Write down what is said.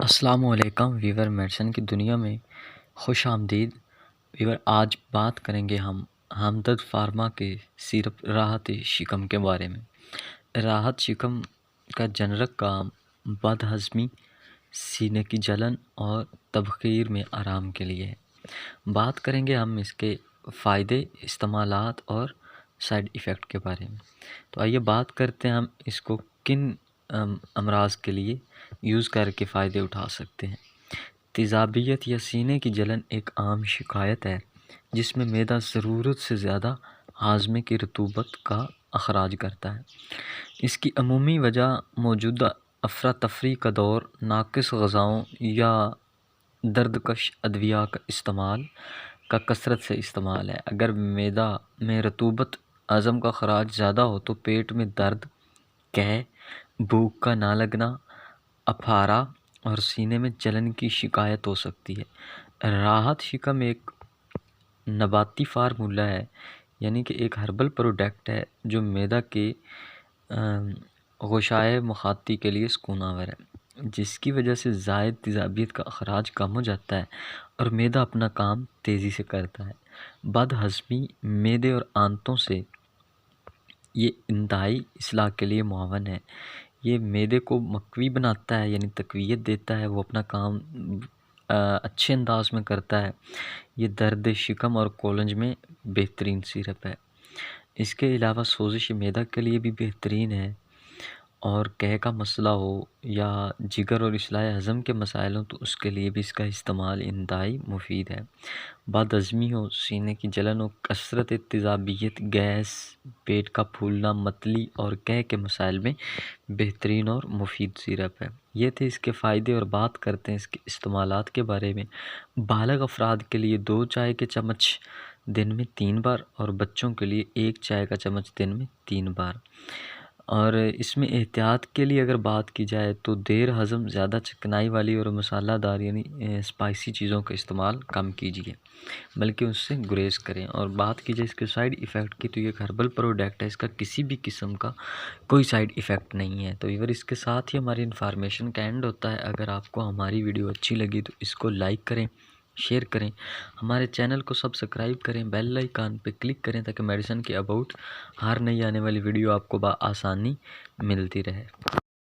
السلام علیکم ویور، میڈیسن کی دنیا میں خوش آمدید ویور۔ آج بات کریں گے ہم ہمدرد فارما کے سیرپ راحت شکم کے بارے میں۔ راحت شکم کا جنرک کام بد ہضمی، سینے کی جلن اور تبخیر میں آرام کے لیے ہے۔ بات کریں گے ہم اس کے فائدے، استعمالات اور سائیڈ ایفیکٹ کے بارے میں۔ تو آئیے بات کرتے ہیں ہم اس کو کن امراض کے لیے یوز کر کے فائدے اٹھا سکتے ہیں۔ تیزابیت یا سینے کی جلن ایک عام شکایت ہے جس میں معدہ ضرورت سے زیادہ ہاضمے کی رطوبت کا اخراج کرتا ہے۔ اس کی عمومی وجہ موجودہ افراتفری کا دور، ناقص غذاؤں یا دردکش ادویہ کا استعمال کا کثرت سے استعمال ہے۔ اگر معدہ میں رطوبت ہضم کا اخراج زیادہ ہو تو پیٹ میں درد، قے، بھوک کا نہ لگنا، اپھارا اور سینے میں جلن کی شکایت ہو سکتی ہے۔ راحت شکم ایک نباتی فارمولہ ہے، یعنی کہ ایک ہربل پروڈکٹ ہے جو معدہ کے غشائے مخاطی کے لیے سکون آور ہے، جس کی وجہ سے زائد تیزابیت کا اخراج کم ہو جاتا ہے اور معدہ اپنا کام تیزی سے کرتا ہے۔ بد ہضمی، معدے اور آنتوں سے یہ انتہائی اصلاح کے لیے معاون ہے۔ یہ معدے کو مقوی بناتا ہے، یعنی تقویت دیتا ہے، وہ اپنا کام اچھے انداز میں کرتا ہے۔ یہ درد شکم اور کولنج میں بہترین سیرپ ہے۔ اس کے علاوہ سوزش معدہ کے لیے بھی بہترین ہے، اور قے کا مسئلہ ہو یا جگر اور اصلاح ہضم کے مسائل ہوں تو اس کے لیے بھی اس کا استعمال انتہائی مفید ہے۔ بد ہضمی ہو، سینے کی جلن ہو، کثرت تیزابیت، گیس، پیٹ کا پھولنا، متلی اور قے کے مسائل میں بہترین اور مفید سیرپ ہے۔ یہ تھے اس کے فائدے، اور بات کرتے ہیں اس کے استعمالات کے بارے میں۔ بالغ افراد کے لیے 2 چائے کے چمچ دن میں 3 بار، اور بچوں کے لیے 1 چائے کا چمچ دن میں 3 بار۔ اور اس میں احتیاط کے لیے اگر بات کی جائے تو دیر ہضم، زیادہ چکنائی والی اور مسالہ دار یعنی اسپائسی چیزوں کا استعمال کم کیجیے، بلکہ اس سے گریز کریں۔ اور بات کی جائے اس کے سائیڈ ایفیکٹ کی تو یہ ایک ہربل پروڈکٹ ہے، اس کا کسی بھی قسم کا کوئی سائیڈ ایفیکٹ نہیں ہے۔ تو ایور اس کے ساتھ ہی ہماری انفارمیشن کا اینڈ ہوتا ہے۔ اگر آپ کو ہماری ویڈیو اچھی لگی تو اس کو لائک کریں، شیئر کریں، ہمارے چینل کو سبسکرائب کریں، بیل آئیکن پہ کلک کریں تاکہ میڈیسن کے اباؤٹ ہر نئی آنے والی ویڈیو آپ کو بآسانی ملتی رہے۔